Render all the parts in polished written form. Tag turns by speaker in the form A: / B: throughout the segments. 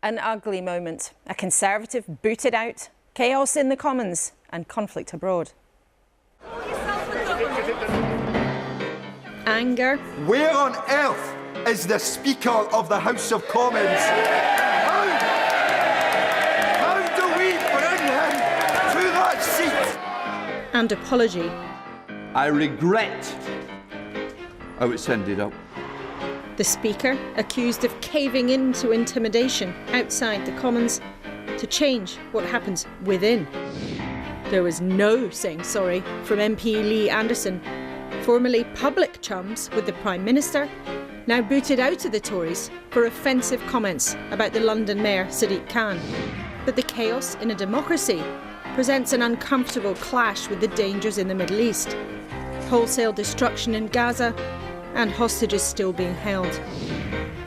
A: An ugly moment. A Conservative booted out, chaos in the Commons and conflict abroad. Anger.
B: Where on earth is the Speaker of the House of Commons? How do we bring him to that seat?
A: And apology.
C: I regret how it's ended up.
A: The Speaker accused of caving into intimidation outside the Commons to change what happens within. There was no saying sorry from MP Lee Anderson, formerly public chums with the Prime Minister, now booted out of the Tories for offensive comments about the London Mayor Sadiq Khan. But the chaos in a democracy presents an uncomfortable clash with the dangers in the Middle East. Wholesale destruction in Gaza and hostages still being held,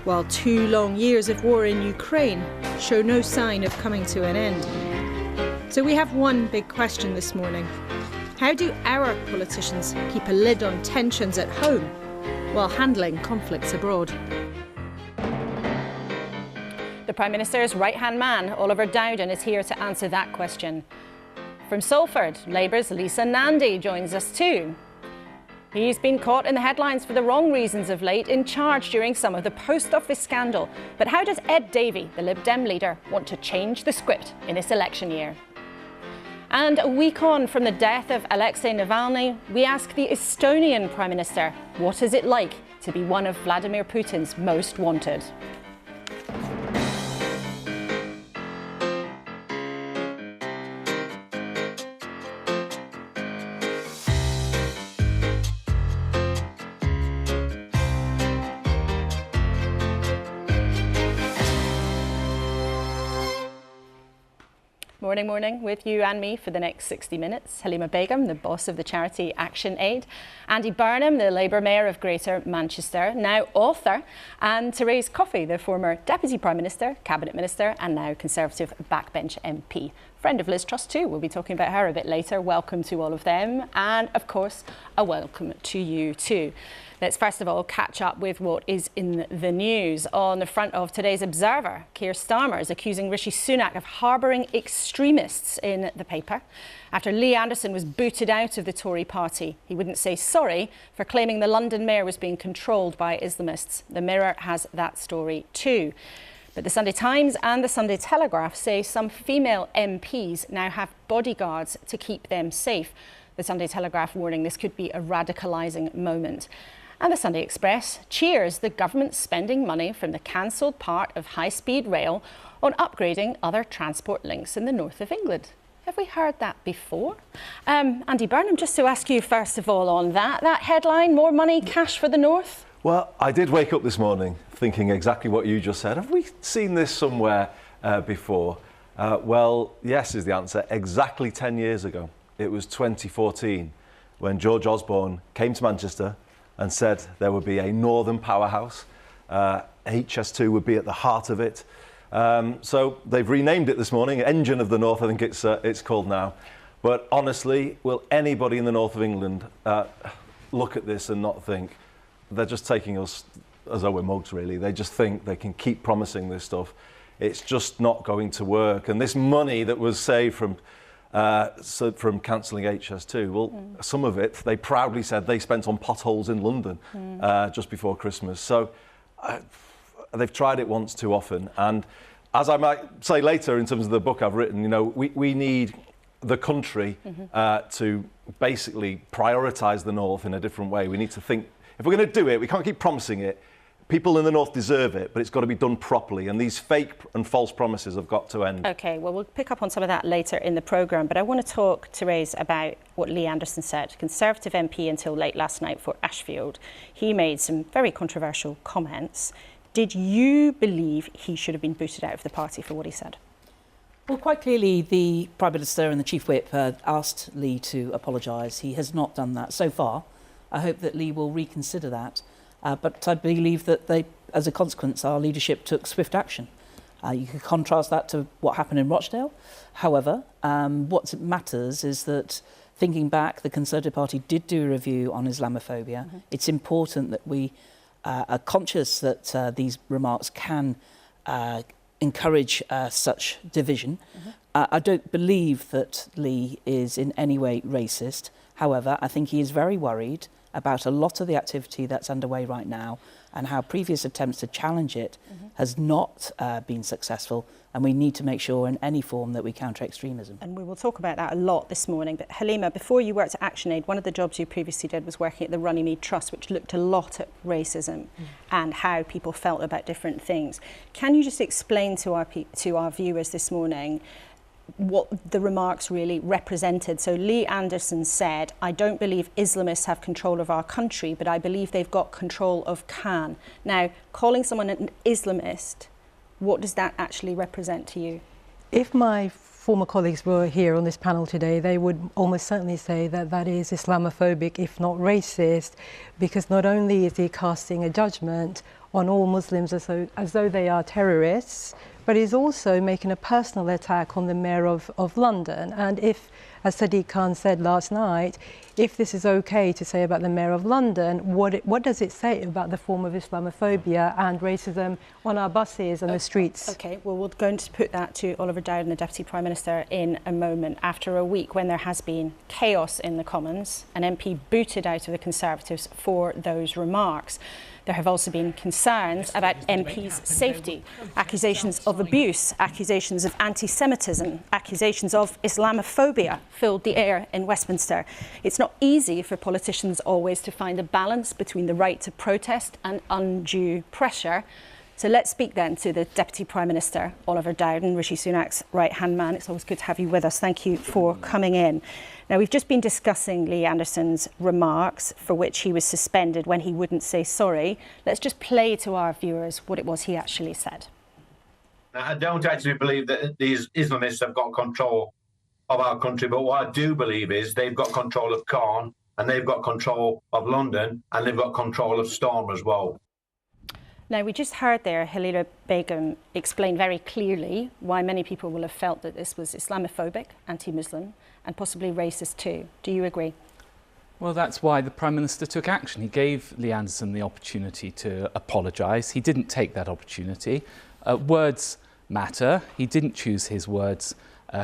A: while 2 long years of war in Ukraine show no sign of coming to an end. So we have one big question this morning. How do our politicians keep a lid on tensions at home while handling conflicts abroad? The Prime Minister's right-hand man, Oliver Dowden, is here to answer that question. From Salford, Labour's Lisa Nandy joins us too. He's been caught in the headlines for the wrong reasons of late, in charge during some of the Post Office scandal. But how does Ed Davey, the Lib Dem leader, want to change the script in this election year? And a week on from the death of Alexei Navalny, we ask the Estonian Prime Minister, what is it like to be one of Vladimir Putin's most wanted? Morning with you and me for the next 60 minutes. Halima Begum, the boss of the charity Action Aid. Andy Burnham, the Labour Mayor of Greater Manchester, now author. And Therese Coffey, the former Deputy Prime Minister, Cabinet Minister and now Conservative backbench MP. Friend of Liz Truss too. We'll be talking about her a bit later. Welcome to all of them. And of course, a welcome to you too. Let's first of all catch up with what is in the news. On the front of today's Observer, Keir Starmer is accusing Rishi Sunak of harbouring extremists in the paper. After Lee Anderson was booted out of the Tory party, he wouldn't say sorry for claiming the London mayor was being controlled by Islamists. The Mirror has that story too. But the Sunday Times and the Sunday Telegraph say some female MPs now have bodyguards to keep them safe. The Sunday Telegraph warning this could be a radicalising moment. And the Sunday Express cheers the government spending money from the cancelled part of high-speed rail on upgrading other transport links in the north of England. Have we heard that before? Andy Burnham, just to ask you first of all on that headline, more money, cash for the north?
D: Well, I did wake up this morning thinking exactly what you just said. Have we seen this somewhere before? Well, yes is the answer. Exactly 10 years ago. It was 2014 when George Osborne came to Manchester and said there would be a northern powerhouse. HS2 would be at the heart of it. So they've renamed it this morning, Engine of the North, I think it's called now. But honestly, will anybody in the north of England look at this and not think they're just taking us as though we're mugs, really? They just think they can keep promising this stuff. It's just not going to work. And this money that was saved from cancelling HS2, well, some of it, they proudly said they spent on potholes in London just before Christmas. So they've tried it once too often. And as I might say later in terms of the book I've written, you know, we need the country to basically prioritise the north in a different way. We need to think, if we're going to do it, we can't keep promising it. People in the north deserve it, but it's got to be done properly. And these fake and false promises have got to end. OK, well, we'll pick up on some of that later in the programme. But I want to talk, Therese, about what Lee Anderson said, Conservative MP until late last night for Ashfield. He made some very controversial comments. Did you believe he should have been booted out of the party for what he said?
E: Well, quite clearly, the Prime Minister and the Chief Whip asked Lee to apologise. He has not done that so far. I hope that Lee will reconsider that. But I believe that as a consequence, our leadership took swift action. You could contrast that to what happened in Rochdale. However, what matters is that, thinking back, the Conservative Party did do a review on Islamophobia. It's important that we are conscious that these remarks can encourage such division. I don't believe that Lee is in any way racist. However, I think he is very worried about a lot of the activity that's underway right now and how previous attempts to challenge it has not been successful, and we need to make sure in any form that we counter extremism.
A: And we will talk about that a lot this morning. But Halima, before you worked at ActionAid, one of the jobs you previously did was working at the Runnymede Trust, which looked a lot at racism and how people felt about different things. Can you just explain to our viewers this morning what the remarks really represented? So Lee Anderson said, I don't believe Islamists have control of our country, but I believe they've got control of Khan. Now, calling someone an Islamist, what does that actually represent to you?
F: If my former colleagues were here on this panel today, they would almost certainly say that that is Islamophobic, if not racist, because not only is he casting a judgment on all Muslims as though they are terrorists, but he's also making a personal attack on the Mayor of London. And if, as Sadiq Khan said last night, if this is okay to say about the Mayor of London, what does it say about the form of Islamophobia and racism on our buses and the streets?
A: OK, well, we're going to put that to Oliver Dowden, the Deputy Prime Minister, in a moment. After a week when there has been chaos in the Commons, an MP booted out of the Conservatives for those remarks. There have also been concerns about MPs' safety, accusations of abuse, accusations of anti-Semitism, accusations of Islamophobia filled the air in Westminster. It's not easy for politicians always to find a balance between the right to protest and undue pressure. So let's speak then to the Deputy Prime Minister, Oliver Dowden, Rishi Sunak's right-hand man. It's always good to have you with us. Thank you for coming in. Now, we've just been discussing Lee Anderson's remarks for which he was suspended when he wouldn't say sorry. Let's just play to our viewers what it was he actually said.
G: I don't actually believe that these Islamists have got control of our country, but what I do believe is they've got control of Khan, and they've got control of London, and they've got control of Storm as well.
A: Now, we just heard there Halima Begum explain very clearly why many people will have felt that this was Islamophobic, anti-Muslim, and possibly racist too. Do you agree?
H: Well, that's why the Prime Minister took action. He gave Lee Anderson the opportunity to apologise. He didn't take that opportunity. Words matter. He didn't choose his words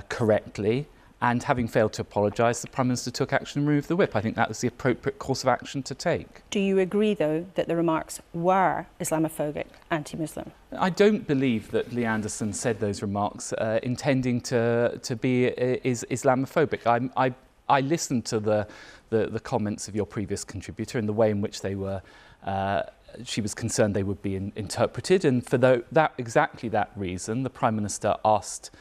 H: correctly. And having failed to apologise, the Prime Minister took action and removed the whip. I think that was the appropriate course of action to take.
A: Do you agree, though, that the remarks were Islamophobic, anti-Muslim?
H: I don't believe that Lee Anderson said those remarks intending to be Islamophobic. I listened to the comments of your previous contributor and the way in which they were. She was concerned they would be interpreted, and for exactly that reason, the Prime Minister asked.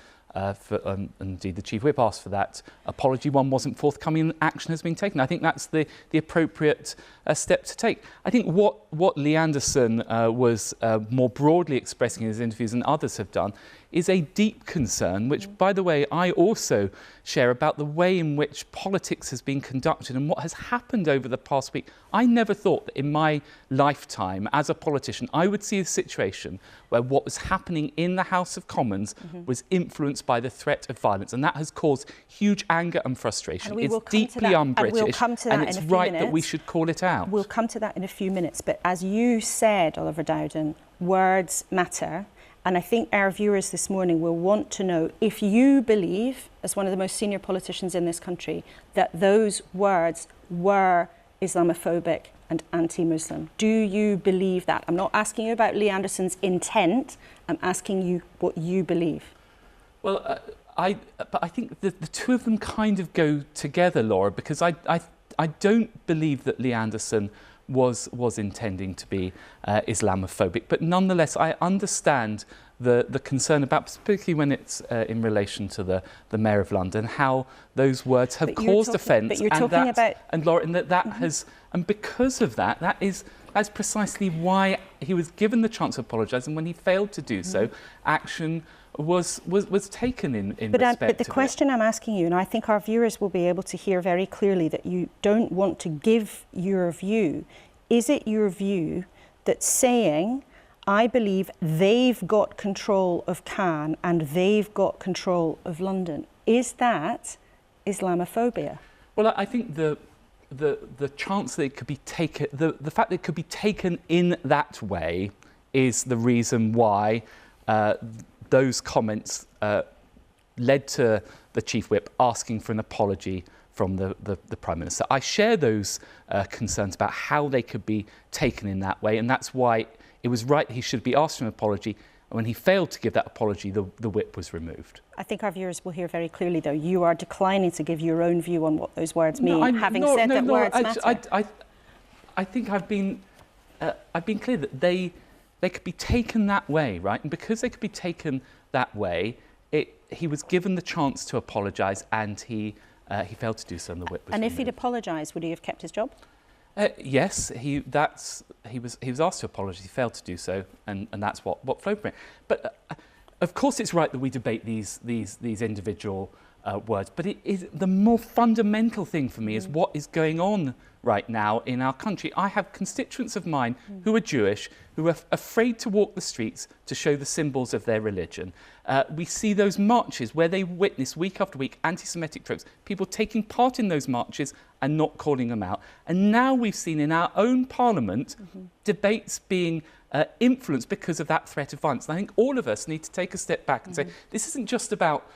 H: Indeed, the Chief Whip asked for that apology. One wasn't forthcoming and action has been taken. I think that's the appropriate step to take. I think what Lee Anderson was more broadly expressing in his interviews and others have done is a deep concern, which, by the way, I also share about the way in which politics has been conducted and what has happened over the past week. I never thought that in my lifetime as a politician, I would see a situation where what was happening in the House of Commons was influenced by the threat of violence. And that has caused huge anger and frustration. It's deeply un-British, and it's right that we should call it out.
A: We'll come to that in a few minutes. But as you said, Oliver Dowden, words matter. And I think our viewers this morning will want to know if you believe, as one of the most senior politicians in this country, that those words were Islamophobic and anti-Muslim. Do you believe that? I'm not asking you about Lee Anderson's intent. I'm asking you what you believe.
H: Well, I think the two of them kind of go together, Laura, because I don't believe that Lee Anderson was intending to be Islamophobic, but nonetheless I understand the concern about, particularly when it's in relation to the Mayor of London, how those words have caused offence.
A: But you're talking about...
H: And Laura, and that has, and because of that's precisely why he was given the chance to apologise, and when he failed to do so, action was taken in respect
A: But the question I'm asking you, and I think our viewers will be able to hear very clearly that you don't want to give your view, is it your view that saying, I believe they've got control of Cannes and they've got control of London, is that Islamophobia?
H: Well, I think the chance that it could be taken, the fact that it could be taken in that way is the reason why those comments led to the Chief Whip asking for an apology from the Prime Minister. I share those concerns about how they could be taken in that way, and that's why it was right he should be asked for an apology. And when he failed to give that apology, the whip was removed.
A: I think our viewers will hear very clearly, though, you are declining to give your own view on what those words mean, having said that words matter.
H: I think I've been clear that they could be taken that way, right? And because they could be taken that way, he was given the chance to apologise, and he failed to do so, and the whip was removed.
A: If he'd apologised, would he have kept his job?
H: Yes, he was asked to apologise. He failed to do so, and that's what flowed from it. But of course, it's right that we debate these individual words. But it is the more fundamental thing for me is what is going on right now in our country. I have constituents of mine who are Jewish, who are afraid to walk the streets to show the symbols of their religion. We see those marches where they witness week after week anti-Semitic tropes, people taking part in those marches and not calling them out. And now we've seen in our own parliament debates being influenced because of that threat of violence. And I think all of us need to take a step back and say, this isn't just about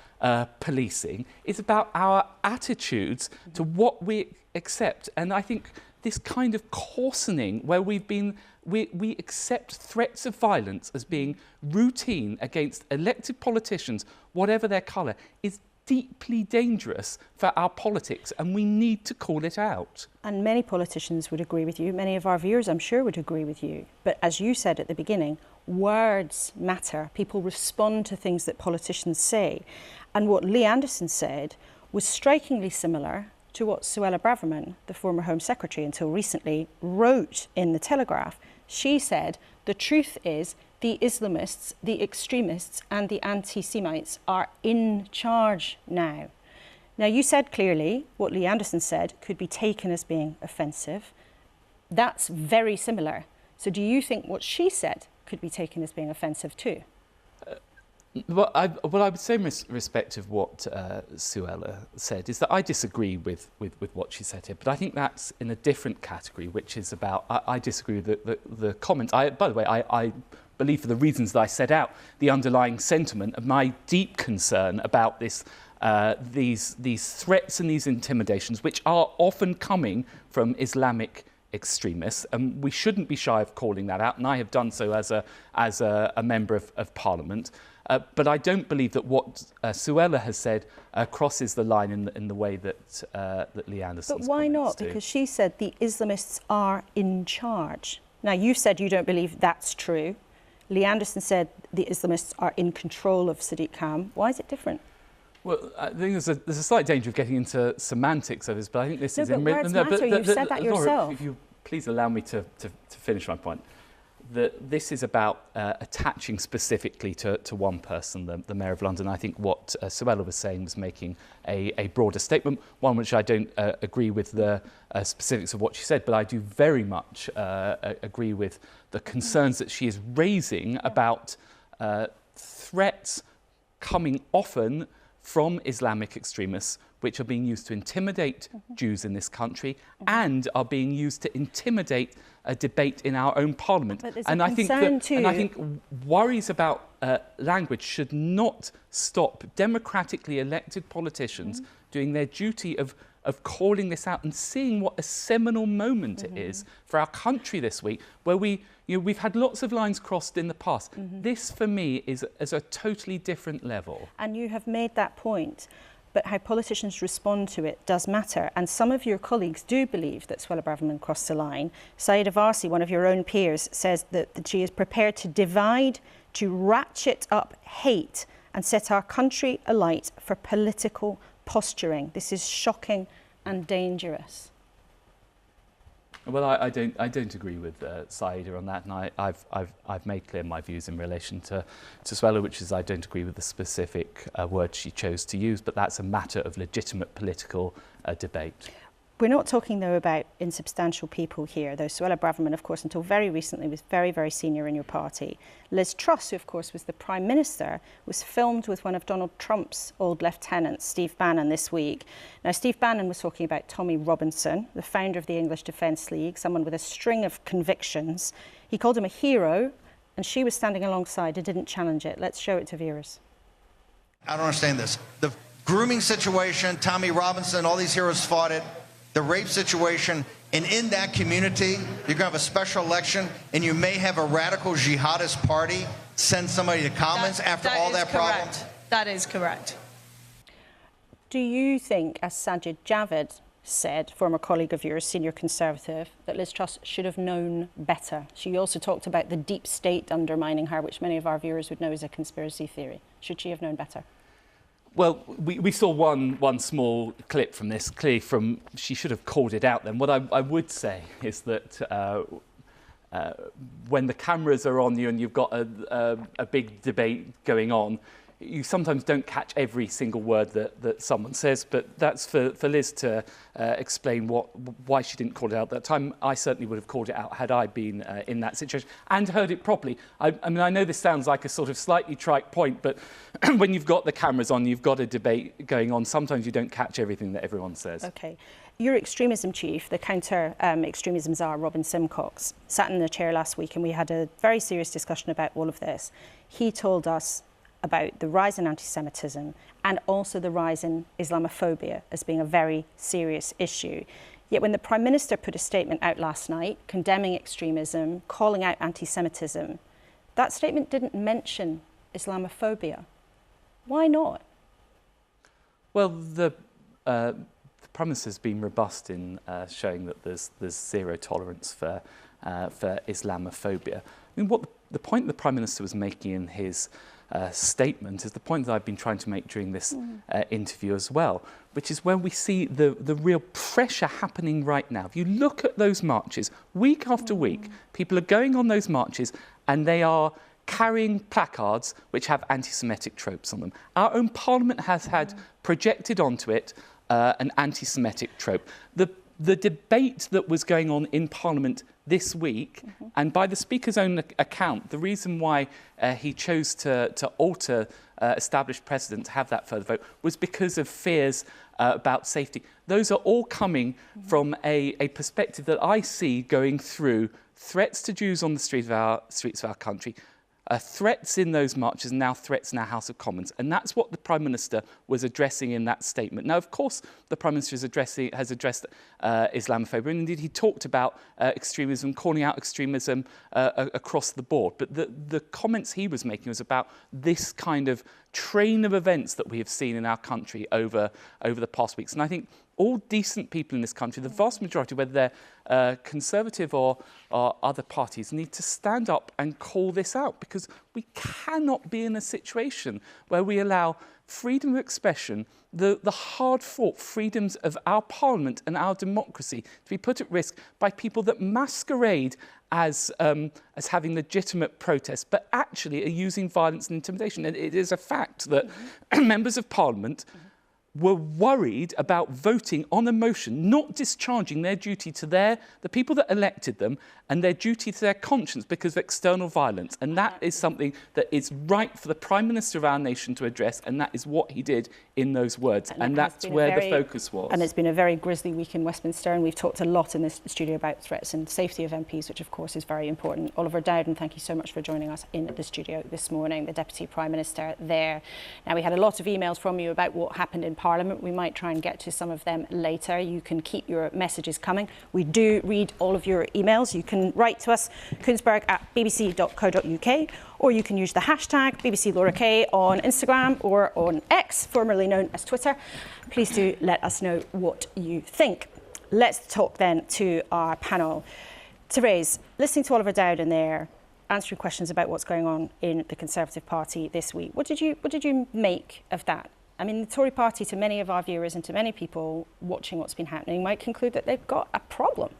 H: policing, it's about our attitudes to what we accept. And I think this kind of coarsening where we accept threats of violence as being routine against elected politicians, whatever their colour, is deeply dangerous for our politics, and we need to call it out.
A: And many politicians would agree with you. Many of our viewers, I'm sure, would agree with you. But as you said at the beginning, words matter. People respond to things that politicians say. And what Lee Anderson said was strikingly similar to what Suella Braverman, the former Home Secretary until recently, wrote in The Telegraph. She said, the truth is the Islamists, the extremists and the anti-Semites are in charge now. Now, you said clearly what Lee Anderson said could be taken as being offensive. That's very similar. So do you think what she said could be taken as being offensive too?
H: What I would say in respect of what Suella said is that I disagree with what she said here, but I think that's in a different category, which is about, I disagree with the comments. By the way, I believe for the reasons that I set out, the underlying sentiment of my deep concern about this, these threats and these intimidations, which are often coming from Islamic extremists, and we shouldn't be shy of calling that out, and I have done so as a member of Parliament. But I don't believe that what Suella has said crosses the line in the way that Lee Anderson's
A: But why not?
H: do.
A: Because she said the Islamists are in charge. Now, you said you don't believe that's true. Lee Anderson said the Islamists are in control of Sadiq Khan. Why is it different?
H: Well, I think there's a slight danger of getting into semantics of this, but I think this is...
A: But words matter. You've said that yourself.
H: Laura, if you please allow me to finish my point. That this is about attaching specifically to one person, the Mayor of London. I think what Suella was saying was making a broader statement, one which I don't agree with the specifics of what she said, but I do very much agree with the concerns that she is raising about threats coming often from Islamic extremists, which are being used to intimidate Jews in this country and are being used to intimidate a debate in our own parliament.
A: And I think
H: worries about language should not stop democratically elected politicians doing their duty of calling this out and seeing what a seminal moment it is for our country this week, where we've had lots of lines crossed in the past. This, for me, is a totally different level.
A: And you have made that point. But how politicians respond to it does matter. And some of your colleagues do believe that Suella Braverman crossed the line. Saeed Avarsi, one of your own peers, says that she is prepared to divide, to ratchet up hate and set our country alight for political posturing. This is shocking and dangerous.
H: Well, I don't agree with Saida on that, and I've made clear my views in relation to Suella, which is I don't agree with the specific words she chose to use, but that's a matter of legitimate political debate.
A: We're not talking, though, about insubstantial people here, though Suella Braverman, of course, until very recently was very, very senior in your party. Liz Truss, who, of course, was the Prime Minister, was filmed with one of Donald Trump's old lieutenants, Steve Bannon, this week. Now, Steve Bannon was talking about Tommy Robinson, the founder of the English Defence League, someone with a string of convictions. He called him a hero and she was standing alongside and didn't challenge it. Let's show it to viewers.
I: I don't understand this. The grooming situation, Tommy Robinson, all these heroes fought it. The rape situation, and in that community, you're going to have a special election, and you may have a radical jihadist party send somebody to comments after all that problem?
J: That is correct.
A: Do you think, as Sajid Javid said, former colleague of yours, senior Conservative, that Liz Truss should have known better? She also talked about the deep state undermining her, which many of our viewers would know is a conspiracy theory. Should she have known better?
H: Well, we saw one small clip from this, clearly from, she should have called it out then. What I would say is that when the cameras are on you and you've got a big debate going on, you sometimes don't catch every single word that someone says, but that's for Liz to explain why she didn't call it out at that time. I certainly would have called it out had I been in that situation and heard it properly. I mean, I know this sounds like a sort of slightly trite point, but when you've got the cameras on, you've got a debate going on, sometimes you don't catch everything that everyone says.
A: Okay. Your extremism chief, the counter-extremism czar, Robin Simcox, sat in the chair last week and we had a very serious discussion about all of this. He told us about the rise in anti-Semitism and also the rise in Islamophobia as being a very serious issue. Yet when the Prime Minister put a statement out last night condemning extremism, calling out anti-Semitism, that statement didn't mention Islamophobia. Why not?
H: Well, the Prime Minister has been robust in showing that there's zero tolerance for Islamophobia. I mean, the point the Prime Minister was making in his statement is the point that I've been trying to make during this interview as well, which is where we see the real pressure happening right now. If you look at those marches, week after week, people are going on those marches and they are carrying placards which have anti-Semitic tropes on them. Our own Parliament has had projected onto it an anti-Semitic trope. The debate that was going on in Parliament this week, and by the Speaker's own account, the reason why he chose to alter established precedent to have that further vote was because of fears about safety. Those are all coming from a perspective that I see going through threats to Jews on the streets of our country, threats in those marches, and now threats in our House of Commons. And that's what the Prime Minister was addressing in that statement. Now, of course, the Prime Minister has addressed Islamophobia, and indeed he talked about extremism, calling out extremism across the board. But the comments he was making was about this kind of train of events that we have seen in our country over the past weeks. And I think all decent people in this country, the vast majority, whether they're Conservative or other parties, need to stand up and call this out, because we cannot be in a situation where we allow freedom of expression, the hard-fought freedoms of our Parliament and our democracy to be put at risk by people that masquerade as having legitimate protests, but actually are using violence and intimidation. And it is a fact that members of Parliament were worried about voting on a motion, not discharging their duty to the people that elected them and their duty to their conscience because of external violence. And that is something that is right for the Prime Minister of our nation to address, and that is what he did in those words. And that's where the focus was.
A: And it's been a very grisly week in Westminster, and we've talked a lot in this studio about threats and safety of MPs, which of course is very important. Oliver Dowden, thank you so much for joining us in the studio this morning, the Deputy Prime Minister there. Now, we had a lot of emails from you about what happened in Parliament. We might try and get to some of them later. You can keep your messages coming. We do read all of your emails. You can write to us, kuenssberg@bbc.co.uk, or you can use the hashtag BBC Laura K on Instagram or on X, formerly known as Twitter. Please do let us know what you think. Let's talk then to our panel. Therese, listening to Oliver Dowden there, answering questions about what's going on in the Conservative Party this week. What did you make of that? I mean, the Tory party, to many of our viewers and to many people watching what's been happening, might conclude that they've got a problem.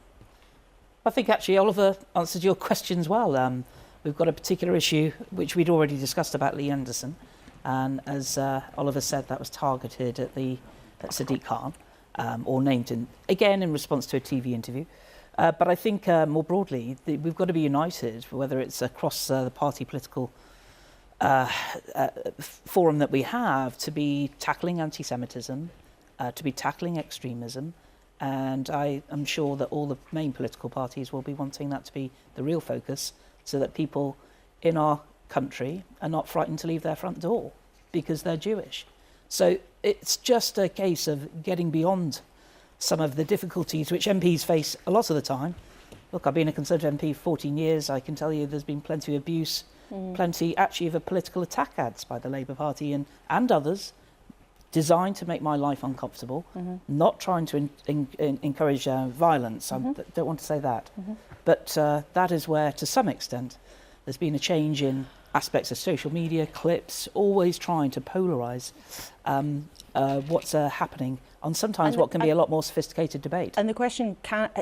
E: I think actually Oliver answered your questions well. We've got a particular issue which we'd already discussed about Lee Anderson, and as Oliver said, that was targeted at Sadiq Khan, or named again in response to a TV interview. But I think more broadly, we've got to be united, whether it's across the party political forum that we have, to be tackling anti-Semitism, to be tackling extremism, and I am sure that all the main political parties will be wanting that to be the real focus, so that people in our country are not frightened to leave their front door because they're Jewish. So it's just a case of getting beyond some of the difficulties which MPs face a lot of the time. Look, I've been a Conservative MP for 14 years. I can tell you there's been plenty of abuse, plenty actually of a political attack ads by the Labour Party and others designed to make my life uncomfortable, not trying to encourage violence. I don't want to say that. But that is where, to some extent, there's been a change in aspects of social media, clips, always trying to polarise what's happening on sometimes what can be a lot more sophisticated debate.
A: And the question,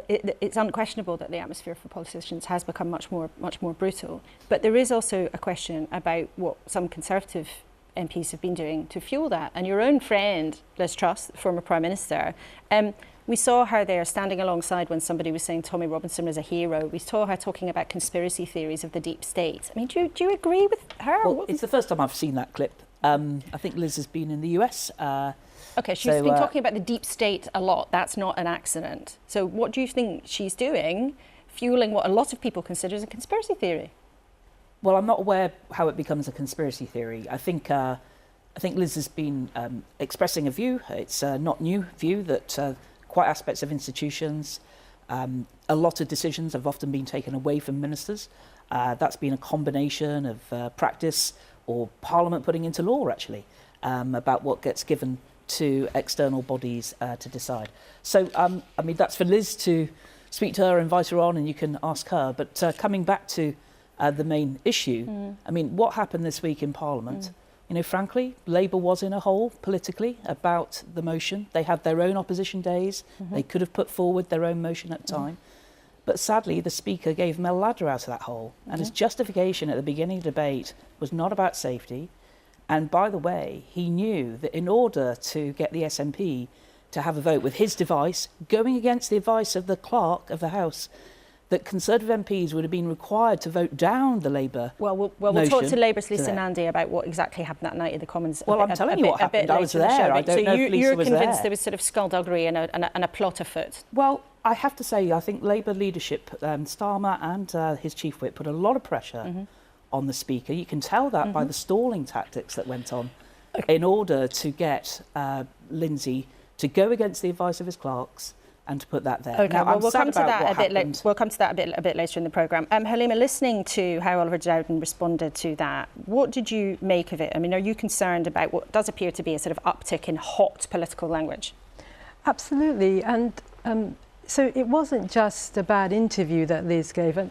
A: it's unquestionable that the atmosphere for politicians has become much more brutal. But there is also a question about what some Conservative MPs have been doing to fuel that. And your own friend, Liz Truss, the former Prime Minister, we saw her there standing alongside when somebody was saying Tommy Robinson was a hero. We saw her talking about conspiracy theories of the deep state. I mean, do you agree with her?
E: Well, it's the first time I've seen that clip. I think Liz has been in the US.
A: OK, she's been talking about the deep state a lot. That's not an accident. So what do you think she's doing, fueling what a lot of people consider as a conspiracy theory?
E: Well, I'm not aware how it becomes a conspiracy theory. I think Liz has been expressing a view. It's a not new view that quite aspects of institutions, a lot of decisions have often been taken away from ministers. That's been a combination of practice or Parliament putting into law, actually, about what gets given to external bodies to decide. So, I mean, that's for Liz to speak to her, invite her on, and you can ask her. But coming back to the main issue, I mean, what happened this week in Parliament? You know, frankly, Labour was in a hole politically about the motion. They had their own opposition days. They could have put forward their own motion at the time. But sadly, the Speaker gave them a ladder out of that hole. And his justification at the beginning of the debate was not about safety. And by the way, he knew that in order to get the SNP to have a vote with his device, going against the advice of the clerk of the House, that Conservative MPs would have been required to vote down the Labour
A: We'll talk to Labour's Lisa Nandy about what exactly happened that night in the Commons.
E: Well, I'm telling you what happened. I was there. I don't know if Lisa was there.
A: You're convinced there was sort of skullduggery and a plot afoot?
E: Well, I have to say, I think Labour leadership, Starmer and his chief whip, put a lot of pressure on the Speaker. You can tell that by the stalling tactics that went on in order to get Lindsay to go against the advice of his clerks and to put that there.
A: Okay, now, well, we'll come to that a bit later. We'll come to that a bit later in the programme. Halima, listening to how Oliver Dowden responded to that, what did you make of it? I mean, are you concerned about what does appear to be a sort of uptick in hot political language?
F: Absolutely, and so it wasn't just a bad interview that Liz gave. And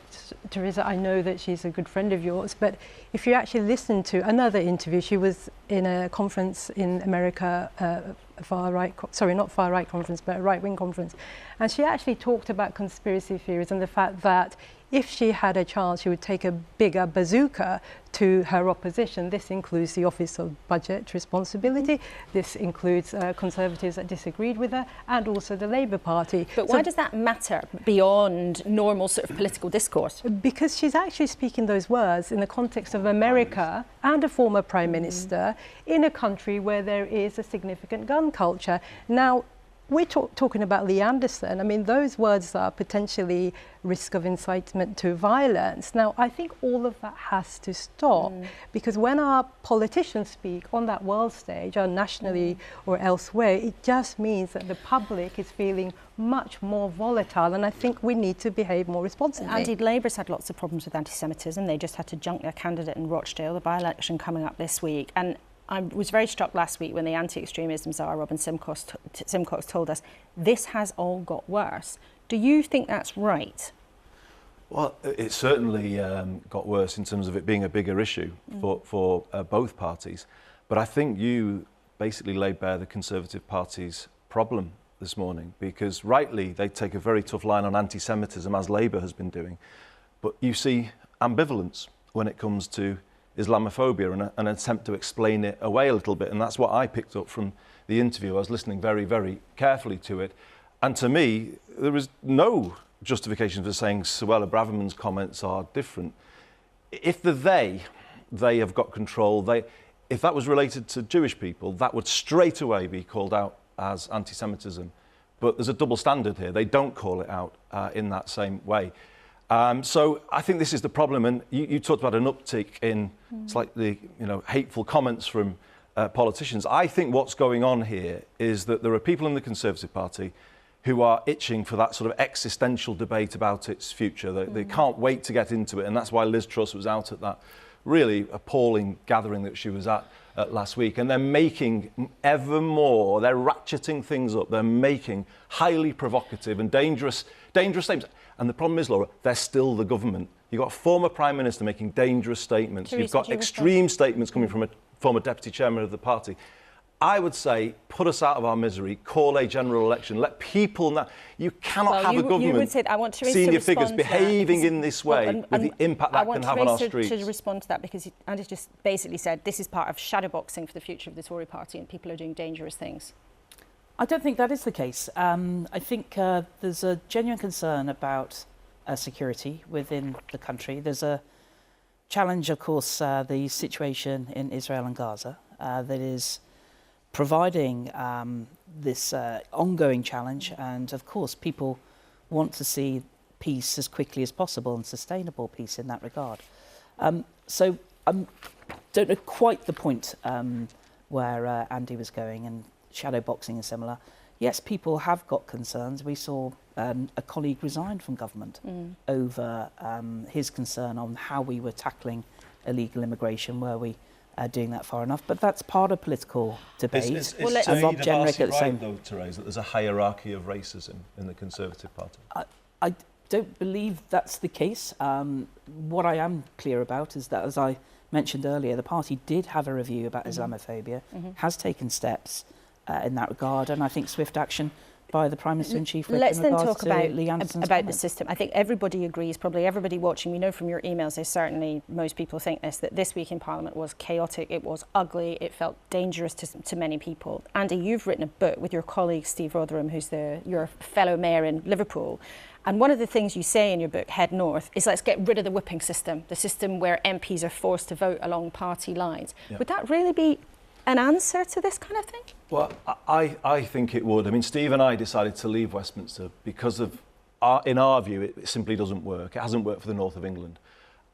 F: Teresa, I know that she's a good friend of yours, but if you actually listen to another interview, she was in a conference in America, not far-right conference, but a right-wing conference. And she actually talked about conspiracy theories and the fact that if she had a chance, she would take a bigger bazooka to her opposition. This includes the Office of Budget Responsibility. This includes Conservatives that disagreed with her and also the Labour Party.
A: But why does that matter beyond normal sort of political discourse?
F: Because she's actually speaking those words in the context of America and a former Prime Minister in a country where there is a significant gun culture. Now, we're talking about Lee Anderson. I mean, those words are potentially risk of incitement to violence. Now, I think all of that has to stop because when our politicians speak on that world stage, or nationally or elsewhere, it just means that the public is feeling much more volatile, and I think we need to behave more responsibly.
A: Indeed, Labour's had lots of problems with anti-Semitism. They just had to junk their candidate in Rochdale, the by-election coming up this week. And I was very struck last week when the anti-extremism czar, Robin Simcox, told us this has all got worse. Do you think that's right?
D: Well, it certainly got worse in terms of it being a bigger issue for both parties. But I think you basically laid bare the Conservative Party's problem this morning, because rightly they take a very tough line on anti-Semitism, as Labour has been doing. But you see ambivalence when it comes to Islamophobia and an attempt to explain it away a little bit. And that's what I picked up from the interview. I was listening very, very carefully to it. And to me, there was no justification for saying Suella Braverman's comments are different. If they have got control, if that was related to Jewish people, that would straight away be called out as anti-Semitism. But there's a double standard here. They don't call it out in that same way. So I think this is the problem, and you talked about an uptick in slightly, hateful comments from politicians. I think what's going on here is that there are people in the Conservative Party who are itching for that sort of existential debate about its future. They can't wait to get into it, and that's why Liz Truss was out at that really appalling gathering that she was at last week. And they're making ever more, they're ratcheting things up, they're making highly provocative and dangerous statements. And the problem is, Laura, they're still the government. You've got a former Prime Minister making dangerous statements. You've got extreme statements coming from a former Deputy Chairman of the party. I would say, put us out of our misery, call a general election, let people know. You cannot have a government,
A: you would say, I want
D: senior figures behaving in this way with the impact that can have on our streets.
A: I want to respond to that because Andy just basically said this is part of shadowboxing for the future of the Tory party and people are doing dangerous things.
E: I don't think that is the case. I think there's a genuine concern about security within the country. There's a challenge, of course, the situation in Israel and Gaza that is providing this ongoing challenge. And, of course, people want to see peace as quickly as possible and sustainable peace in that regard. So I don't know quite the point where Andy was going, and shadow boxing is similar. Yes, people have got concerns. We saw a colleague resign from government over his concern on how we were tackling illegal immigration. Were we doing that far enough? But that's part of political debate.
D: Is Rob Jenrick at the same though, Therese, that there's a hierarchy of racism in the Conservative Party?
E: I don't believe that's the case. What I am clear about is that, as I mentioned earlier, the party did have a review about Islamophobia, has taken steps in that regard, and I think swift action by the Prime Minister in Chief.
A: Let's then talk about the system. I think everybody agrees, probably everybody watching, we know from your emails, certainly most people think this, that this week in Parliament was chaotic, it was ugly, it felt dangerous to many people. Andy, you've written a book with your colleague Steve Rotherham, who's your fellow mayor in Liverpool. And one of the things you say in your book, Head North, is let's get rid of the whipping system, the system where MPs are forced to vote along party lines. Yeah. Would that really be an answer to this kind of thing?
D: Well, I think it would. I mean, Steve and I decided to leave Westminster because of, in our view, it simply doesn't work. It hasn't worked for the north of England.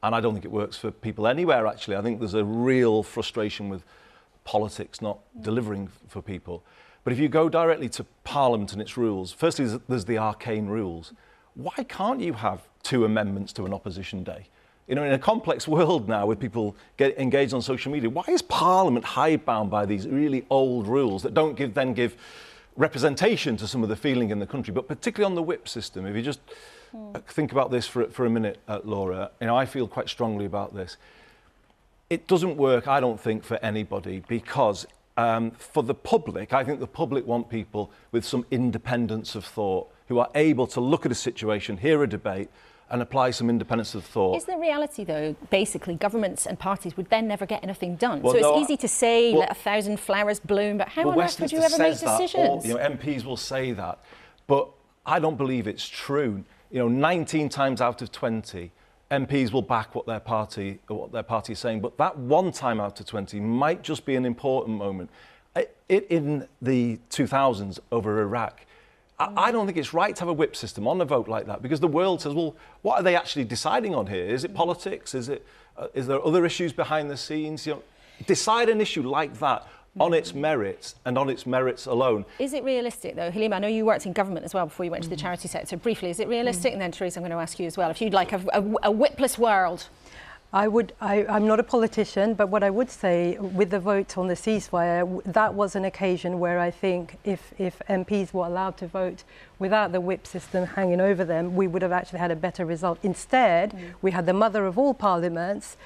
D: And I don't think it works for people anywhere, actually. I think there's a real frustration with politics not delivering for people. But if you go directly to Parliament and its rules, firstly, there's the arcane rules. Why can't you have 2 amendments to an opposition day? You know, in a complex world now with people get engaged on social media, why is Parliament hidebound by these really old rules that don't give representation to some of the feeling in the country, but particularly on the whip system? If you just think about this for a minute, Laura, I feel quite strongly about this. It doesn't work, I don't think, for anybody because for the public, I think the public want people with some independence of thought who are able to look at a situation, hear a debate, and apply some independence of thought.
A: Is the reality, though, basically governments and parties would then never get anything done? Well, so it's easy to say, let 1,000 flowers bloom, but how on earth would you ever make decisions?
D: MPs will say that, but I don't believe it's true. 19 times out of 20, MPs will back what their party is saying, but that 1 time out of 20 might just be an important moment. In the 2000s over Iraq, I don't think it's right to have a whip system on a vote like that because the world says, well, what are they actually deciding on here? Is it politics? Is there other issues behind the scenes? Decide an issue like that on its merits and on its merits alone.
A: Is it realistic, though? Halima, I know you worked in government as well before you went to the charity sector. Briefly, is it realistic? And then, Therese, I'm going to ask you as well. If you'd like a whipless world.
F: I'm not a politician, but what I would say with the vote on the ceasefire, that was an occasion where I think if MPs were allowed to vote without the whip system hanging over them, we would have actually had a better result. Instead, we had the mother of all parliaments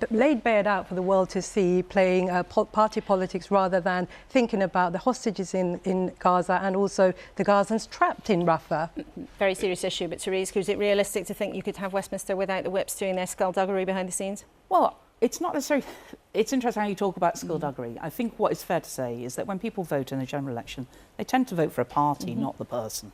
F: laid bare out for the world to see, playing party politics rather than thinking about the hostages in Gaza and also the Gazans trapped in Rafah.
A: Very serious issue, but Therese, is it realistic to think you could have Westminster without the whips doing their skullduggery behind the scenes?
E: Well, it's not necessarily. It's interesting how you talk about skullduggery. I think what is fair to say is that when people vote in a general election, they tend to vote for a party, not the person.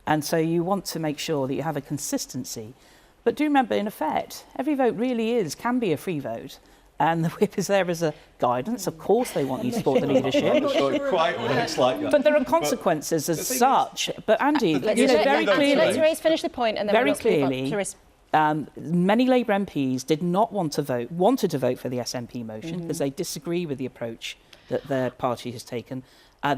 E: And so you want to make sure that you have a consistency. But do remember, in effect, every vote really can be a free vote. And the whip is there as a guidance. Of course they want you to support the leadership.
D: I'm not sure it quite works like that.
E: But there are consequences as such. But Andy, very clearly...
A: Let Therese finish the point and then
E: very clearly, Many Labour MPs did not wanted to vote for the SNP motion because they disagree with the approach that their party has taken.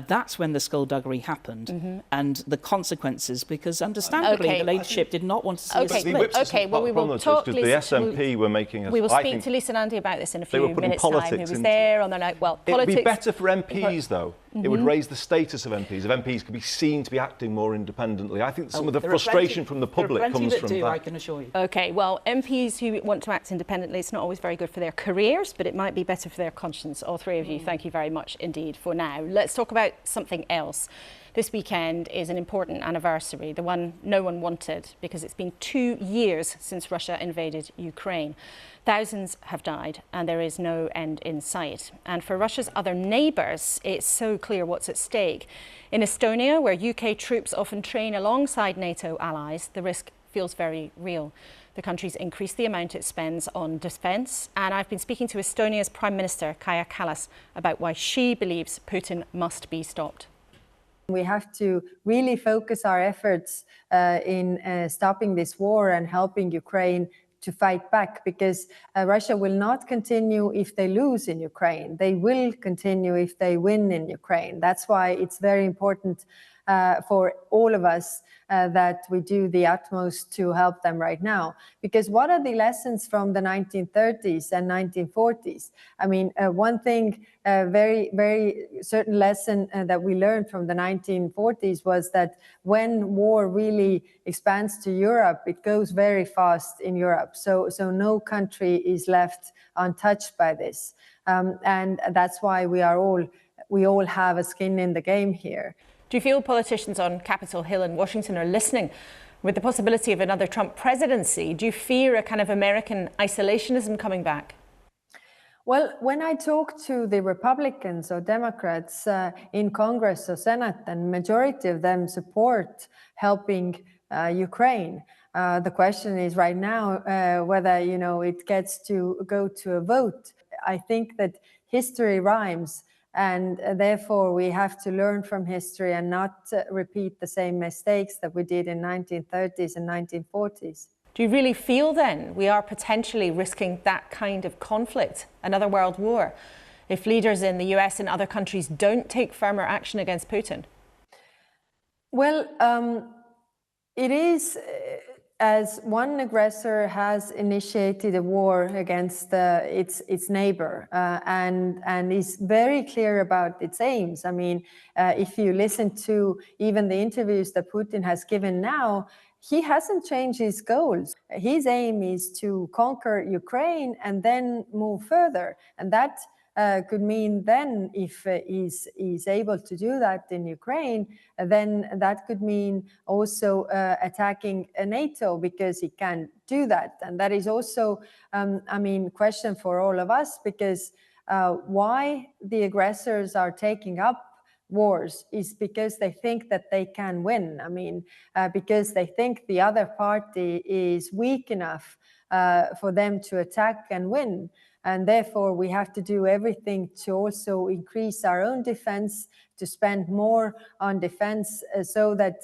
E: That's when the skullduggery happened and the consequences, because understandably the leadership did not want to see a split.
A: Okay, well, we will talk.
D: The SNP were making
A: we will speak to Lisa Nandy about this in a few minutes' time, who was there on the night. Well,
D: it would be better for MPs, though. It would raise the status of MPs. If MPs could be seen to be acting more independently. I think some of the frustration from the public comes from that.
E: I can assure you.
A: Okay, well, MPs who want to act independently, it's not always very good for their careers, but it might be better for their conscience. All three of you, thank you very much indeed for now. Let's talk about something else. This weekend is an important anniversary, the one no one wanted, because it's been 2 years since Russia invaded Ukraine. Thousands have died and there is no end in sight. And for Russia's other neighbours, it's so clear what's at stake. In Estonia, where UK troops often train alongside NATO allies, the risk feels very real. The country's increased the amount it spends on defence, and I've been speaking to Estonia's Prime Minister, Kaja Kallas, about why she believes Putin must be stopped.
J: We have to really focus our efforts in stopping this war and helping Ukraine to fight back, because Russia will not continue if they lose in Ukraine. They will continue if they win in Ukraine. That's why it's very important for all of us that we do the utmost to help them right now. Because what are the lessons from the 1930s and 1940s? I mean, one thing, very, very certain lesson that we learned from the 1940s was that when war really expands to Europe, it goes very fast in Europe. So no country is left untouched by this. And that's why we all have a skin in the game here.
A: Do you feel politicians on Capitol Hill in Washington are listening? With the possibility of another Trump presidency, do you fear a kind of American isolationism coming back?
J: Well, when I talk to the Republicans or Democrats in Congress or Senate, and majority of them support helping Ukraine. The question is right now whether, it gets to go to a vote. I think that history rhymes. And therefore, we have to learn from history and not repeat the same mistakes that we did in 1930s and 1940s.
A: Do you really feel then we are potentially risking that kind of conflict, another world war, if leaders in the US and other countries don't take firmer action against Putin?
J: Well, it is... as one aggressor has initiated a war against its neighbor and is very clear about its aims. I mean, if you listen to even the interviews that Putin has given now, he hasn't changed his goals. His aim is to conquer Ukraine and then move further. And that could mean then, if he's able to do that in Ukraine, then that could mean also attacking NATO, because he can do that. And that is also, question for all of us, because why the aggressors are taking up wars is because they think that they can win. I mean, because they think the other party is weak enough for them to attack and win. And therefore, we have to do everything to also increase our own defense, to spend more on defense so that,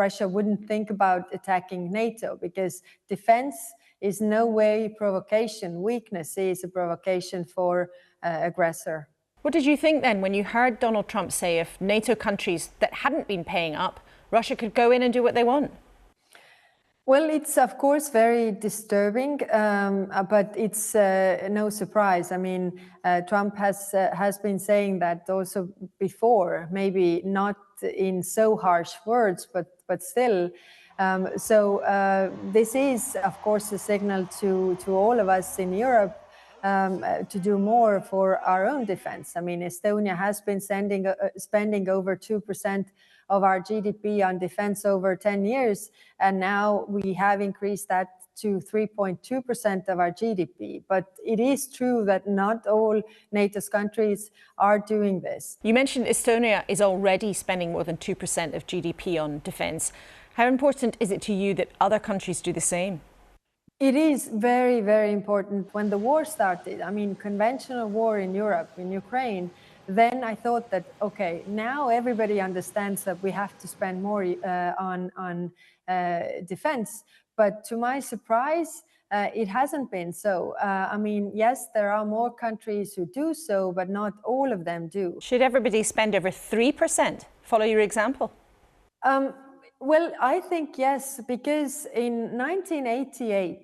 J: Russia wouldn't think about attacking NATO, because defense is no way provocation. Weakness is a provocation for aggressor.
A: What did you think then when you heard Donald Trump say if NATO countries that hadn't been paying up, Russia could go in and do what they want?
J: Well, it's of course very disturbing, but it's no surprise. I mean, Trump has been saying that also before, maybe not in so harsh words, but still. This is, of course, a signal to all of us in Europe to do more for our own defense. I mean, Estonia has been spending over 2% of our GDP on defense over 10 years, and now we have increased that to 3.2% of our GDP. But it is true that not all NATO's countries are doing this.
A: You mentioned Estonia is already spending more than 2% of GDP on defense. How important is it to you that other countries do the same?
J: It is very, very important. When the war started, I mean, conventional war in Europe, in Ukraine, then I thought that, okay, now everybody understands that we have to spend more on defense. But to my surprise, it hasn't been so. I mean, yes, there are more countries who do so, but not all of them do.
A: Should everybody spend over 3%? Follow your example.
J: Well, I think yes, because in 1988,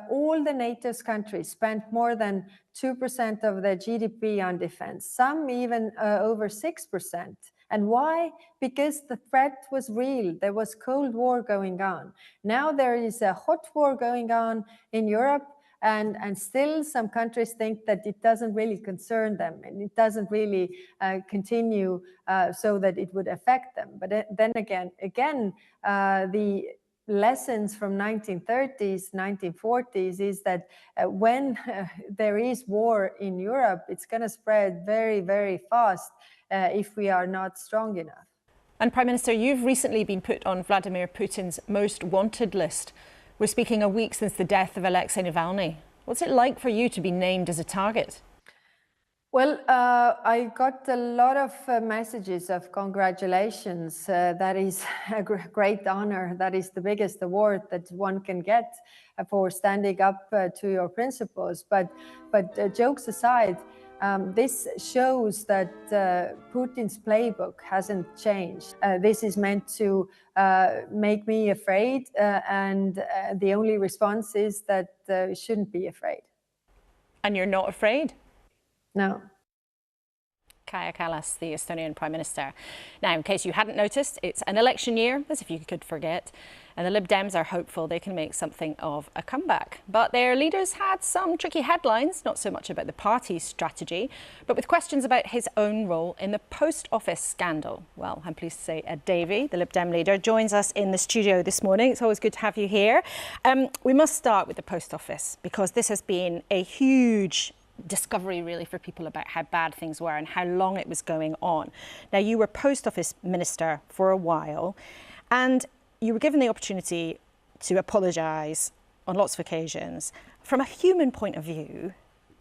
J: all the NATO's countries spent more than 2% of their GDP on defense, some even over 6%. And why? Because the threat was real. There was Cold War going on. Now there is a hot war going on in Europe, and still some countries think that it doesn't really concern them and it doesn't really continue so that it would affect them. But then again, the lessons from 1930s, 1940s is that when there is war in Europe, it's going to spread very, very fast if we are not strong enough.
A: And Prime Minister, you've recently been put on Vladimir Putin's most wanted list. We're speaking a week since the death of Alexei Navalny. What's it like for you to be named as a target?
J: Well, I got a lot of messages of congratulations. That is a great honor. That is the biggest award that one can get for standing up to your principles. But jokes aside, this shows that Putin's playbook hasn't changed. This is meant to make me afraid, and the only response is that we shouldn't be afraid.
A: And you're not afraid?
J: No.
A: Kaja Kallas, the Estonian Prime Minister. Now, in case you hadn't noticed, it's an election year, as if you could forget, and the Lib Dems are hopeful they can make something of a comeback. But their leaders had some tricky headlines, not so much about the party's strategy, but with questions about his own role in the post office scandal. Well, I'm pleased to say Davey, the Lib Dem leader, joins us in the studio this morning. It's always good to have you here. We must start with the post office, because this has been a huge discovery really for people about how bad things were and how long it was going on. Now, you were Post Office Minister for a while, and you were given the opportunity to apologise on lots of occasions. From a human point of view,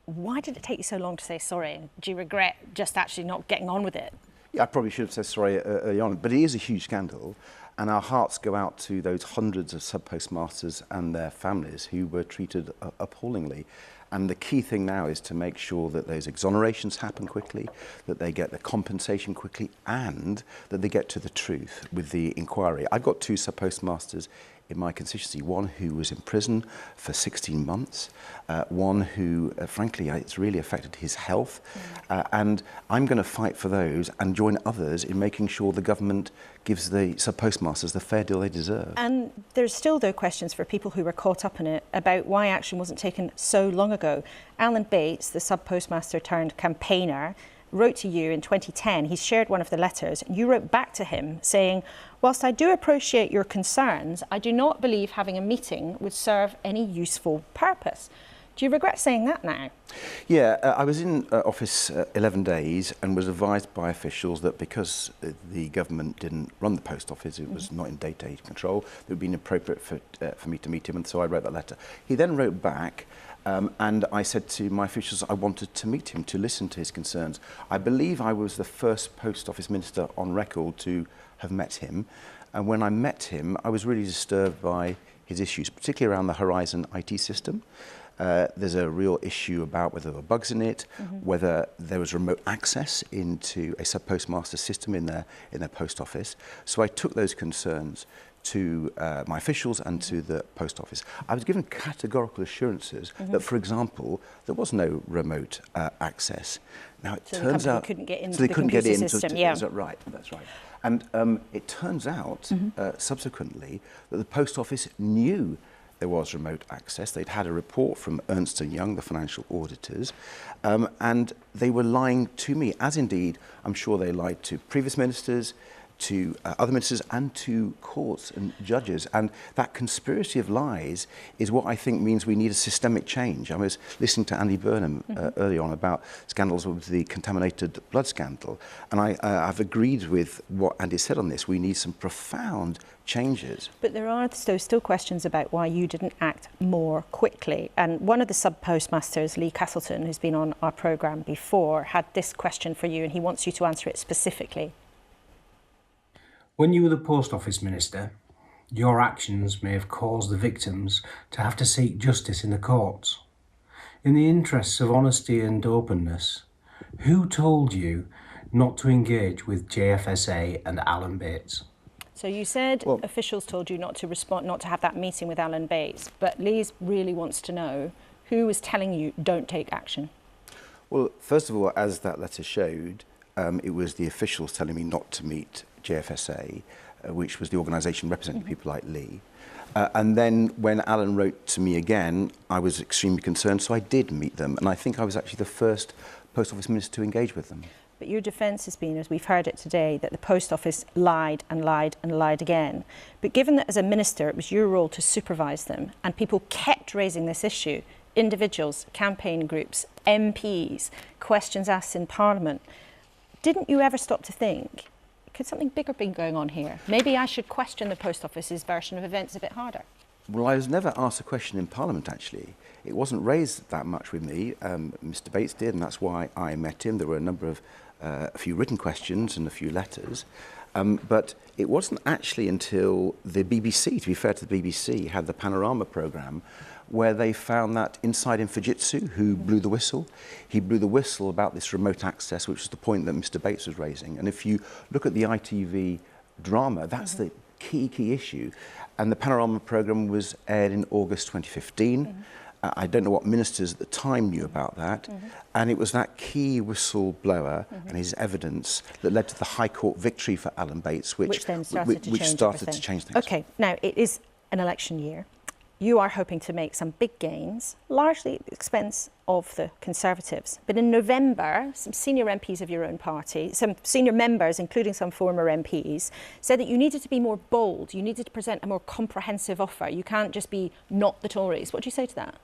A: why did it take you so long to say sorry? Do you regret just actually not getting on with it?
K: Yeah, I probably should have said sorry early on, but it is a huge scandal, and our hearts go out to those hundreds of sub-postmasters and their families who were treated appallingly. And the key thing now is to make sure that those exonerations happen quickly, that they get the compensation quickly, and that they get to the truth with the inquiry. I've got two sub-postmasters in my constituency, one who was in prison for 16 months, one who, frankly, it's really affected his health. And I'm going to fight for those and join others in making sure the government gives the sub-postmasters the fair deal they deserve.
A: And there's still, though, questions for people who were caught up in it about why action wasn't taken so long ago. Alan Bates, the sub-postmaster turned campaigner, wrote to you in 2010. He shared one of the letters, and you wrote back to him saying, "Whilst I do appreciate your concerns, I do not believe having a meeting would serve any useful purpose." Do you regret saying that now?
K: Yeah, I was in office 11 days and was advised by officials that because the government didn't run the post office, it was not in day-to-day control, it would be inappropriate for me to meet him, and so I wrote that letter. He then wrote back, and I said to my officials I wanted to meet him, to listen to his concerns. I believe I was the first post office minister on record to have met him, and when I met him, I was really disturbed by his issues, particularly around the Horizon IT system. There's a real issue about whether there were bugs in it, whether there was remote access into a sub-postmaster system in their post office. So I took those concerns to my officials and to the post office. I was given categorical assurances that, for example, there was no remote access. Now it turns out
A: couldn't get into
K: so they
A: the
K: couldn't get in.
A: system.
K: Is that right? That's right. And it turns out subsequently that the post office knew there was remote access. They'd had a report from Ernst & Young, the financial auditors, and they were lying to me, as indeed I'm sure they lied to previous ministers, to other ministers and to courts and judges. And that conspiracy of lies is what I think means we need a systemic change. I was listening to Andy Burnham earlier on about scandals with the contaminated blood scandal. And I've agreed with what Andy said on this. We need some profound changes.
A: But there are still questions about why you didn't act more quickly. And one of the sub-postmasters, Lee Castleton, who's been on our programme before, had this question for you, and he wants you to answer it specifically.
L: When you were the Post Office Minister, your actions may have caused the victims to have to seek justice in the courts. In the interests of honesty and openness, who told you not to engage with JFSA and Alan Bates?
A: So you said officials told you not to respond, not to have that meeting with Alan Bates, but Lee really wants to know who was telling you don't take action.
K: Well, first of all, as that letter showed, it was the officials telling me not to meet JFSA, which was the organisation representing people like Lee. And then when Alan wrote to me again, I was extremely concerned, so I did meet them. And I think I was actually the first Post Office Minister to engage with them.
A: But your defence has been, as we've heard it today, that the Post Office lied and lied and lied again. But given that as a minister, it was your role to supervise them, and people kept raising this issue, individuals, campaign groups, MPs, questions asked in Parliament, didn't you ever stop to think, could something bigger be going on here? Maybe I should question the Post Office's version of events a bit harder.
K: Well, I was never asked a question in Parliament, actually. It wasn't raised that much with me. Mr. Bates did, and that's why I met him. There were a number of, a few written questions and a few letters. But it wasn't actually until the BBC, to be fair to the BBC, had the Panorama programme where they found that inside in Fujitsu, who blew the whistle, he blew the whistle about this remote access, which is the point that Mr. Bates was raising. And if you look at the ITV drama, that's the key issue. And the Panorama programme was aired in August 2015. I don't know what ministers at the time knew about that. And it was that key whistleblower and his evidence that led to the High Court victory for Alan Bates, which started to change things.
A: OK, now it is an election year. You are hoping to make some big gains, largely at the expense of the Conservatives. But in November, some senior MPs of your own party, some senior members, including some former MPs, said that you needed to be more bold. You needed to present a more comprehensive offer. You can't just be not the Tories. What do you say to that?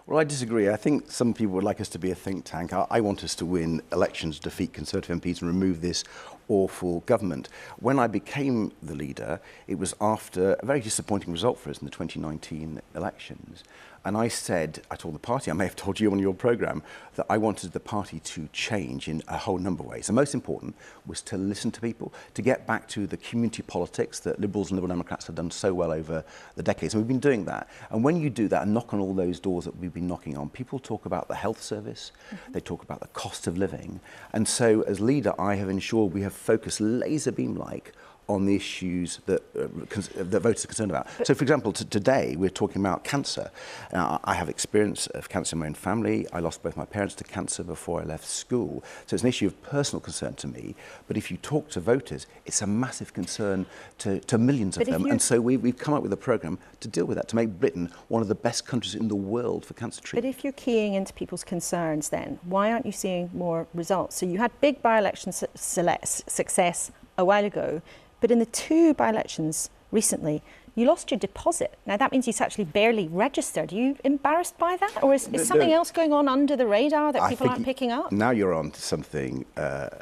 K: Well, I disagree. I think some people would like us to be a think tank. I want us to win elections, defeat Conservative MPs and remove this awful government. When I became the leader, it was after a very disappointing result for us in the 2019 elections. And I told the party, I may have told you on your programme, that I wanted the party to change in a whole number of ways. The most important was to listen to people, to get back to the community politics that Liberals and Liberal Democrats have done so well over the decades. And we've been doing that. And when you do that and knock on all those doors that we've been knocking on, people talk about the health service, they talk about the cost of living. And so as leader, I have ensured we have focused laser beam-like on the issues that voters are concerned about. So, for example, today we're talking about cancer. I have experience of cancer in my own family. I lost both my parents to cancer before I left school. So it's an issue of personal concern to me. But if you talk to voters, it's a massive concern to millions of them. And so we've come up with a programme to deal with that, to make Britain one of the best countries in the world for cancer treatment.
A: But if you're keying into people's concerns then, why aren't you seeing more results? So you had big by-election success a while ago, but in the two by-elections recently, you lost your deposit. Now, that means you actually barely registered. Are you embarrassed by that? Or is something else going on under the radar that people aren't picking up?
K: Now you're on to something,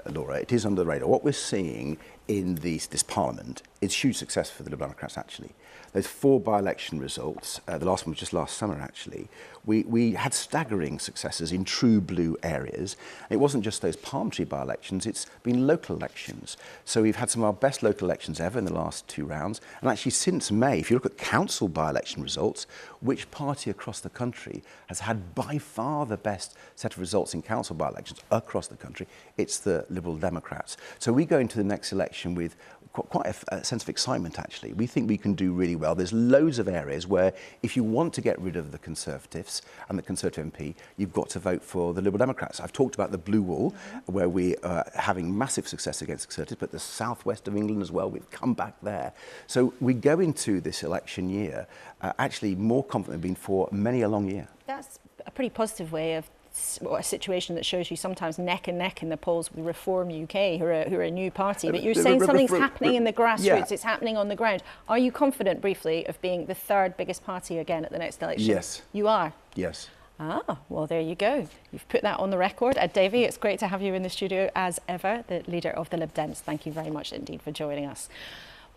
K: Laura. It is under the radar. What we're seeing in this Parliament is huge success for the Liberal Democrats, actually. Those 4 by-election results, the last one was just last summer, actually, we had staggering successes in true blue areas. It wasn't just those parliamentary by-elections, it's been local elections. So we've had some of our best local elections ever in the last 2 rounds. And actually since May, if you look at council by-election results, which party across the country has had by far the best set of results in council by-elections across the country? It's the Liberal Democrats. So we go into the next election with quite a sense of excitement, actually. We think we can do really well. There's loads of areas where if you want to get rid of the Conservatives and the Conservative MP, you've got to vote for the Liberal Democrats. I've talked about the Blue Wall, where we are having massive success against Conservatives, but the southwest of England as well, we've come back there. So we go into this election year actually more confident than we've been for many a long year.
A: That's a pretty positive way of a situation that shows you sometimes neck and neck in the polls with Reform UK, who are a new party. But you're saying something's happening in the grassroots, it's happening on the ground. Are you confident, briefly, of being the third biggest party again at the next election?
K: Yes.
A: You are?
K: Yes.
A: Ah, well, there you go. You've put that on the record. Davey, it's great to have you in the studio as ever, the leader of the Lib Dems. Thank you very much indeed for joining us.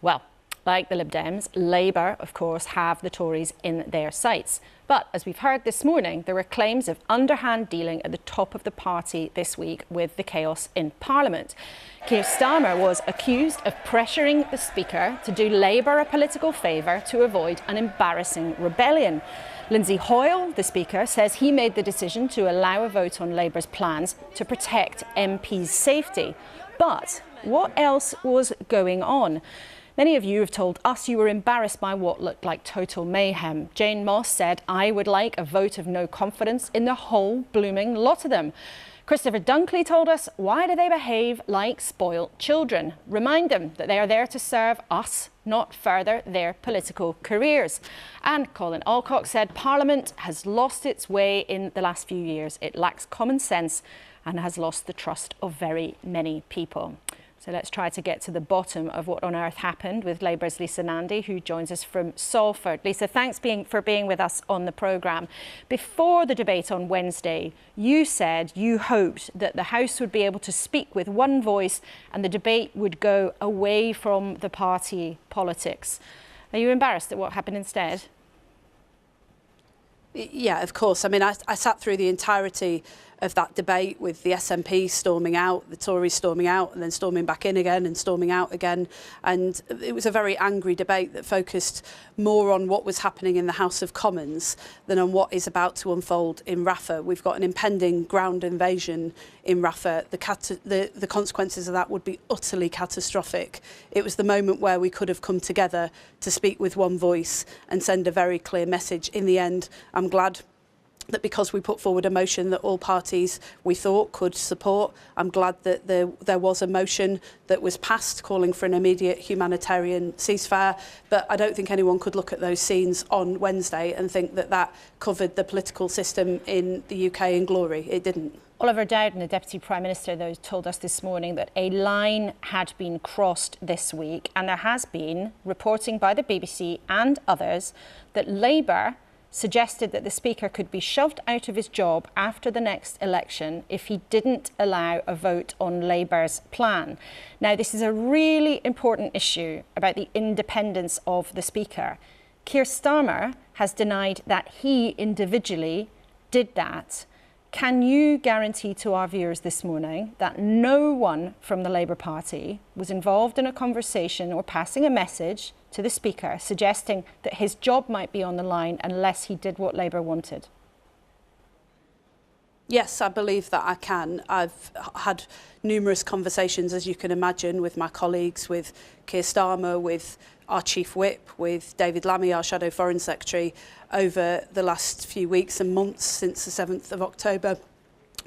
A: Well, like the Lib Dems, Labour, of course, have the Tories in their sights. But as we've heard this morning, there were claims of underhand dealing at the top of the party this week with the chaos in Parliament. Keir Starmer was accused of pressuring the Speaker to do Labour a political favour to avoid an embarrassing rebellion. Lindsay Hoyle, the Speaker, says he made the decision to allow a vote on Labour's plans to protect MPs' safety. But what else was going on? Many of you have told us you were embarrassed by what looked like total mayhem. Jane Moss said, "I would like a vote of no confidence in the whole blooming lot of them." Christopher Dunkley told us, why do they behave like spoilt children? Remind them that they are there to serve us, not further their political careers. And Colin Alcock said, Parliament has lost its way in the last few years. It lacks common sense and has lost the trust of very many people. So let's try to get to the bottom of what on earth happened with Labour's Lisa Nandy, who joins us from Salford. Lisa, thanks for being with us on the programme. Before the debate on Wednesday, you said you hoped that the House would be able to speak with one voice and the debate would go away from the party politics. Are you embarrassed at what happened instead?
M: Yeah, of course. I mean, I sat through the entirety of that debate with the SNP storming out, the Tories storming out and then storming back in again and storming out again. And it was a very angry debate that focused more on what was happening in the House of Commons than on what is about to unfold in Rafah. We've got an impending ground invasion in Rafah. The consequences of that would be utterly catastrophic. It was the moment where we could have come together to speak with one voice and send a very clear message. In the end, I'm glad that because we put forward a motion that all parties we thought could support, I'm glad that there was a motion that was passed calling for an immediate humanitarian ceasefire. But I don't think anyone could look at those scenes on Wednesday and think that that covered the political system in the UK in glory. It didn't.
A: Oliver Dowden, the Deputy Prime Minister, though, told us this morning that a line had been crossed this week, and there has been reporting by the BBC and others that Labour suggested that the Speaker could be shoved out of his job after the next election if he didn't allow a vote on Labour's plan. Now, this is a really important issue about the independence of the Speaker. Keir Starmer has denied that he individually did that. Can you guarantee to our viewers this morning that no one from the Labour Party was involved in a conversation or passing a message to the Speaker suggesting that his job might be on the line unless he did what Labour wanted?
M: Yes, I believe that I can. I've had numerous conversations, as you can imagine, with my colleagues, with Keir Starmer, with our Chief Whip, with David Lammy, our Shadow Foreign Secretary, over the last few weeks and months since the 7th of October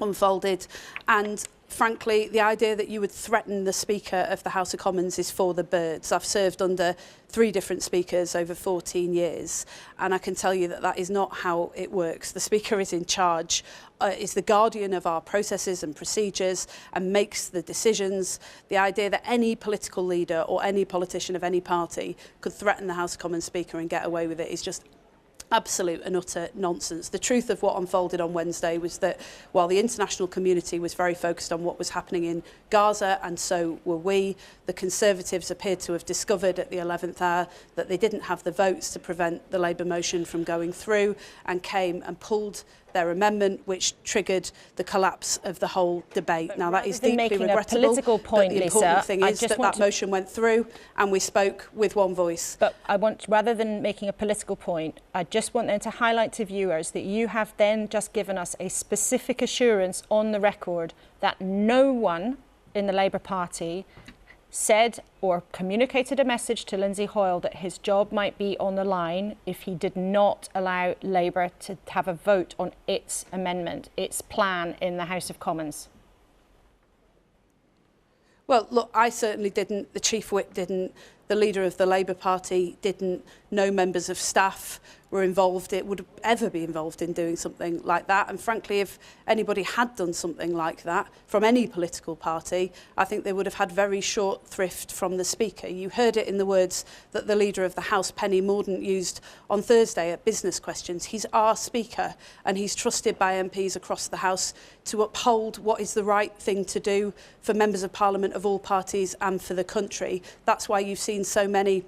M: unfolded. And frankly, the idea that you would threaten the Speaker of the House of Commons is for the birds. I've served under 3 different speakers over 14 years, and I can tell you that that is not how it works. The Speaker is in charge, is the guardian of our processes and procedures and makes the decisions. The idea that any political leader or any politician of any party could threaten the House of Commons Speaker and get away with it is just absolute and utter nonsense. The truth of what unfolded on Wednesday was that while the international community was very focused on what was happening in Gaza, and so were we, the Conservatives appeared to have discovered at the 11th hour that they didn't have the votes to prevent the Labour motion from going through and came and pulled their amendment, which triggered the collapse of the whole debate. Now, that is deeply regrettable.
A: Political point,
M: but the important thing is
A: Lisa,
M: that motion went through and we spoke with one voice.
A: But I want, rather than making a political point, I just want them to highlight to viewers that you have then just given us a specific assurance on the record that no one in the Labour Party said or communicated a message to Lindsay Hoyle that his job might be on the line if he did not allow Labour to have a vote on its amendment, its plan in the House of Commons.
M: Well, look, I certainly didn't, the Chief Whip didn't, the leader of the Labour Party didn't know members of staff were involved, it would ever be involved in doing something like that. And frankly, if anybody had done something like that from any political party, I think they would have had very short thrift from the Speaker. You heard it in the words that the leader of the House, Penny Mordaunt, used on Thursday at Business Questions. He's our Speaker and he's trusted by MPs across the House to uphold what is the right thing to do for members of Parliament of all parties and for the country. That's why you've seen so many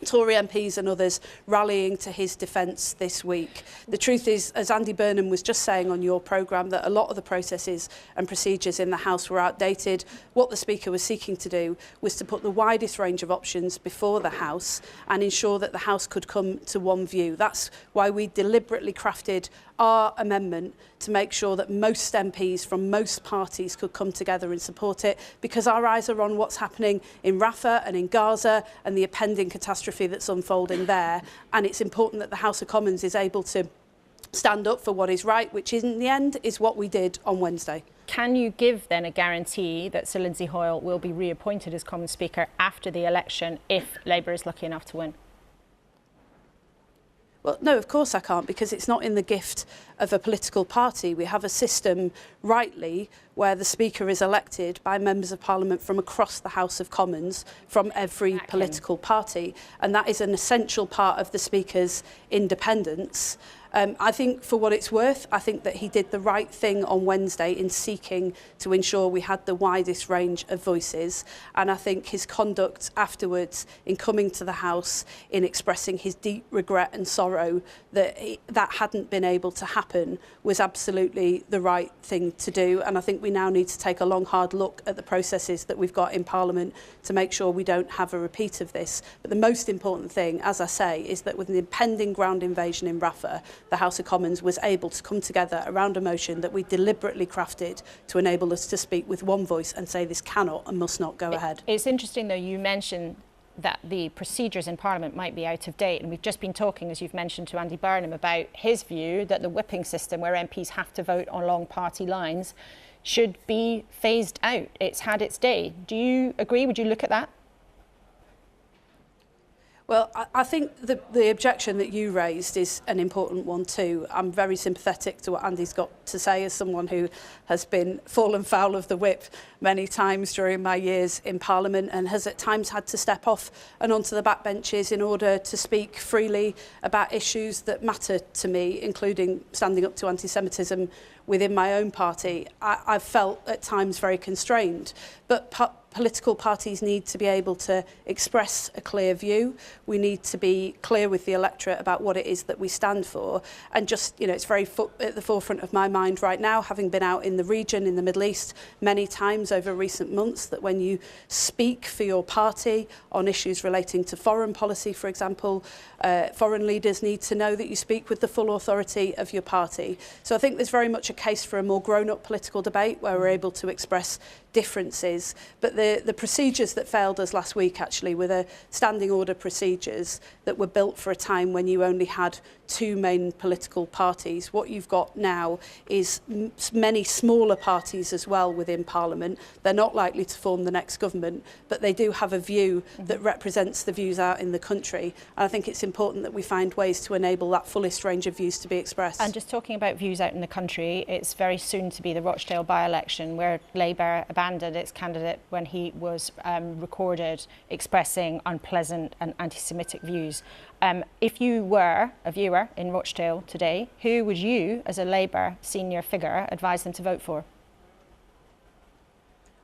M: Tory MPs and others rallying to his defence this week. The truth is, as Andy Burnham was just saying on your programme, that a lot of the processes and procedures in the House were outdated. What the Speaker was seeking to do was to put the widest range of options before the House and ensure that the House could come to one view. That's why we deliberately crafted our amendment to make sure that most MPs from most parties could come together and support it, because our eyes are on what's happening in Rafah and in Gaza and the impending catastrophe that's unfolding there. And it's important that the House of Commons is able to stand up for what is right, which in the end is what we did on Wednesday.
A: Can you give then a guarantee that Sir Lindsay Hoyle will be reappointed as Commons Speaker after the election if Labour is lucky enough to win?
M: Well, no, of course I can't, because it's not in the gift of a political party. We have a system, rightly, where the Speaker is elected by members of Parliament from across the House of Commons, from every political party. And that is an essential part of the Speaker's independence. I think, for what it's worth, I think that he did the right thing on Wednesday in seeking to ensure we had the widest range of voices. And I think his conduct afterwards in coming to the House, in expressing his deep regret and sorrow that that hadn't been able to happen, was absolutely the right thing to do. And I think we now need to take a long, hard look at the processes that we've got in Parliament to make sure we don't have a repeat of this. But the most important thing, as I say, is that with an impending ground invasion in Rafah, the House of Commons was able to come together around a motion that we deliberately crafted to enable us to speak with one voice and say this cannot and must not go ahead.
A: It's interesting, though, you mentioned that the procedures in Parliament might be out of date, and we've just been talking, as you've mentioned, to Andy Burnham about his view that the whipping system, where MPs have to vote along party lines, should be phased out. It's had its day. Do you agree? Would you look at that?
M: Well, I think the objection that you raised is an important one too. I'm very sympathetic to what Andy's got to say as someone who has been fallen foul of the whip many times during my years in Parliament and has at times had to step off and onto the backbenches in order to speak freely about issues that matter to me, including standing up to anti-Semitism within my own party. I've felt at times very constrained, but political parties need to be able to express a clear view. We need to be clear with the electorate about what it is that we stand for. And just, you know, it's very at the forefront of my mind right now, having been out in the region, in the Middle East, many times over recent months, that when you speak for your party on issues relating to foreign policy, for example, foreign leaders need to know that you speak with the full authority of your party. So I think there's very much a case for a more grown-up political debate where we're able to express differences. But the procedures that failed us last week actually were the standing order procedures that were built for a time when you only had two main political parties. What you've got now is many smaller parties as well within Parliament. They're not likely to form the next government, but they do have a view that represents the views out in the country. And I think it's important that we find ways to enable that fullest range of views to be expressed.
A: And just talking about views out in the country, it's very soon to be the Rochdale by-election, where Labour abandoned its candidate when he was recorded expressing unpleasant and anti-Semitic views. If you were a viewer in Rochdale today, who would you, as a Labour senior figure, advise them to vote for?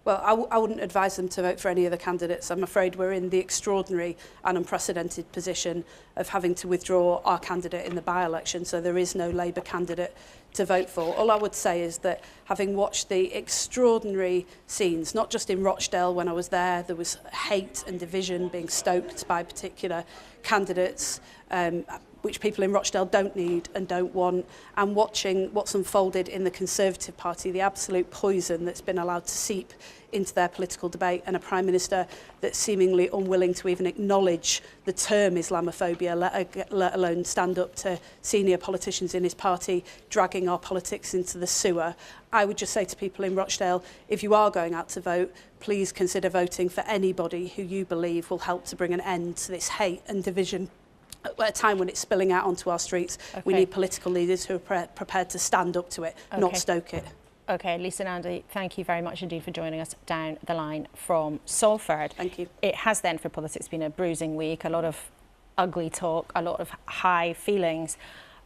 M: Well, I wouldn't advise them to vote for any of the candidates. I'm afraid we're in the extraordinary and unprecedented position of having to withdraw our candidate in the by-election, so there is no Labour candidate to vote for. All I would say is that having watched the extraordinary scenes, not just in Rochdale when I was there was hate and division being stoked by particular candidates, which people in Rochdale don't need and don't want, and watching what's unfolded in the Conservative Party, the absolute poison that's been allowed to seep into their political debate, and a Prime Minister that's seemingly unwilling to even acknowledge the term Islamophobia, let alone stand up to senior politicians in his party, dragging our politics into the sewer. I would just say to people in Rochdale, if you are going out to vote, please consider voting for anybody who you believe will help to bring an end to this hate and division. At a time when it's spilling out onto our streets, we need political leaders who are prepared to stand up to it, not stoke it.
A: OK, Lisa Nandy, thank you very much indeed for joining us down the line from Salford.
M: Thank you.
A: It has then, for politics, been a bruising week, a lot of ugly talk, a lot of high feelings.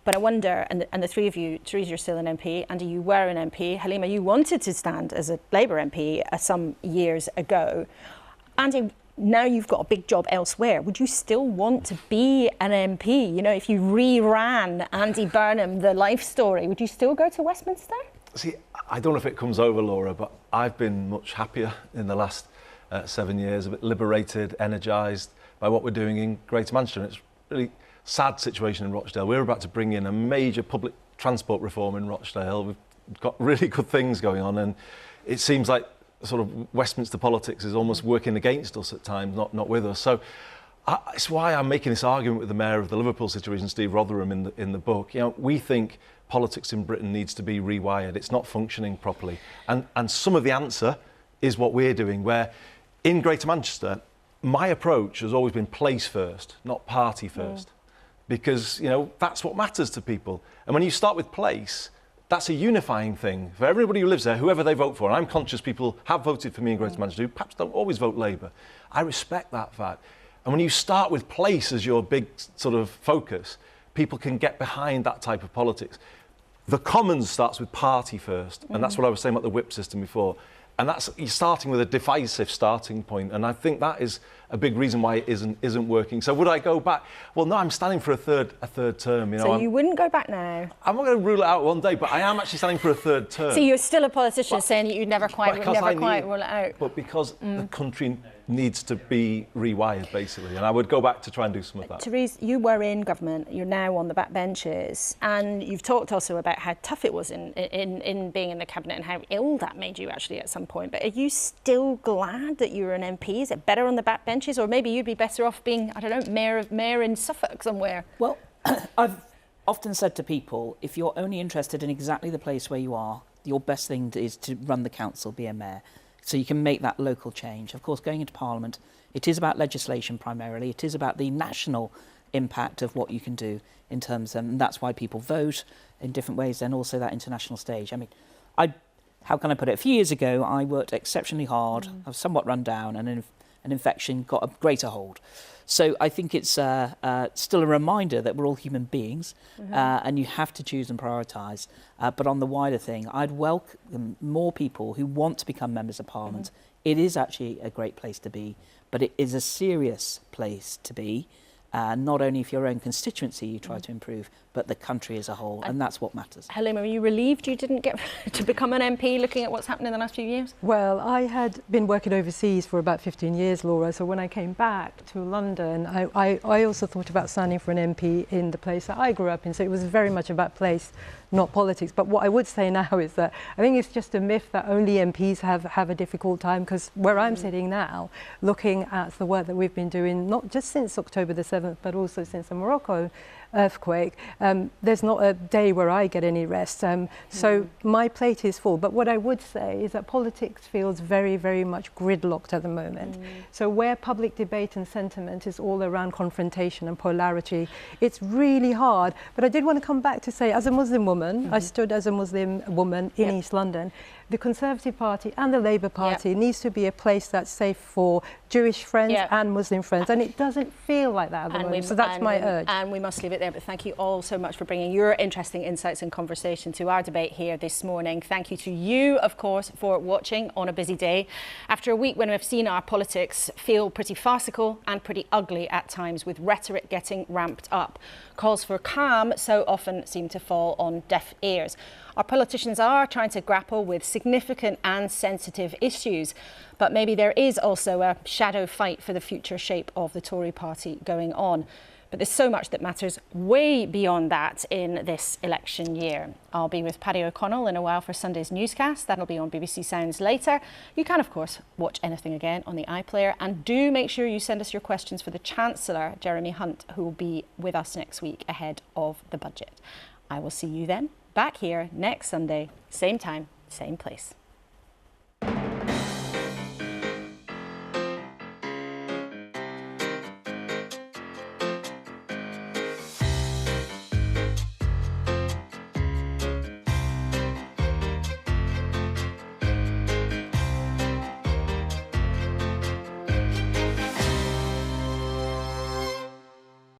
A: But I wonder, and the three of you, Theresa, you're still an MP, Andy, you were an MP, Halima, you wanted to stand as a Labour MP some years ago. Andy, now you've got a big job elsewhere. Would you still want to be an MP? You know, if you re-ran Andy Burnham, the life story, would you still go to Westminster?
D: See, I don't know if it comes over, Laura, but I've been much happier in the last 7 years, a bit liberated, energised by what we're doing in Greater Manchester. And it's really sad situation in Rochdale. We're about to bring in a major public transport reform in Rochdale. We've got really good things going on, and it seems like sort of Westminster politics is almost working against us at times, not with us. So it's why I'm making this argument with the mayor of the Liverpool situation, Steve Rotherham, in the book. You know, we think politics in Britain needs to be rewired. It's not functioning properly. And some of the answer is what we're doing, where in Greater Manchester, my approach has always been place first, not party first. Because, you know, that's what matters to people. And when you start with place, that's a unifying thing for everybody who lives there, whoever they vote for. And I'm conscious people have voted for me in Greater Manchester who perhaps don't always vote Labour. I respect that fact. And when you start with place as your big sort of focus, people can get behind that type of politics. The Commons starts with party first, and that's what I was saying about the whip system before. And that's, you're starting with a divisive starting point, and I think that is a big reason why it isn't working. So would I go back? Well, no, I'm standing for a third term. You know,
A: so you wouldn't go back now?
D: I'm not going to rule it out one day, but I am actually standing for a third term.
A: So you're still a politician saying that you'd never quite rule it out?
D: But because the country needs to be rewired, basically, and I would go back to try and do some of that.
A: Therese, you were in government, you're now on the backbenches, and you've talked also about how tough it was in being in the cabinet and how ill that made you actually at some point. But are you still glad that you're an MP? Is it better on the backbenches, or maybe you'd be better off being, I don't know, mayor in Suffolk somewhere?
E: Well, I've often said to people, if you're only interested in exactly the place where you are, your best thing is to run the council, be a mayor. So you can make that local change. Of course, going into Parliament, it is about legislation primarily. It is about the national impact of what you can do in terms of, and that's why people vote in different ways, and also that international stage. I mean, how can I put it? A few years ago, I worked exceptionally hard. I was somewhat run down, and an infection got a greater hold. So I think it's still a reminder that we're all human beings, and you have to choose and prioritise. But on the wider thing, I'd welcome more people who want to become members of Parliament. It is actually a great place to be, but it is a serious place to be. Not only for your own constituency you try to improve, but the country as a whole, and that's what matters.
A: Halima, are you relieved you didn't get to become an MP looking at what's happened in the last few years?
F: Well, I had been working overseas for about 15 years, Laura, so when I came back to London, I also thought about standing for an MP in the place that I grew up in, so it was very much about place, not politics. But what I would say now is that I think it's just a myth that only MPs have a difficult time, because where I'm sitting now, looking at the work that we've been doing, not just since October the 7th, but also since the Morocco earthquake, there's not a day where I get any rest. So my plate is full. But what I would say is that politics feels very, very much gridlocked at the moment. So where public debate and sentiment is all around confrontation and polarity, it's really hard. But I did want to come back to say, as a Muslim woman, I stood as a Muslim woman in East London. The Conservative Party and the Labour Party needs to be a place that's safe for Jewish friends and Muslim friends, and it doesn't feel like that at the moment, so that's my urge.
A: And we must leave it there, but thank you all so much for bringing your interesting insights and conversation to our debate here this morning. Thank you to you, of course, for watching on a busy day. After a week when we've seen our politics feel pretty farcical and pretty ugly at times, with rhetoric getting ramped up, calls for calm so often seem to fall on deaf ears. Our politicians are trying to grapple with significant and sensitive issues, but maybe there is also a shadow fight for the future shape of the Tory party going on. But there's so much that matters way beyond that in this election year. I'll be with Paddy O'Connell in a while for Sunday's newscast. That'll be on BBC Sounds later. You can, of course, watch anything again on the iPlayer. And do make sure you send us your questions for the Chancellor, Jeremy Hunt, who will be with us next week ahead of the budget. I will see you then, back here next Sunday, same time, same place.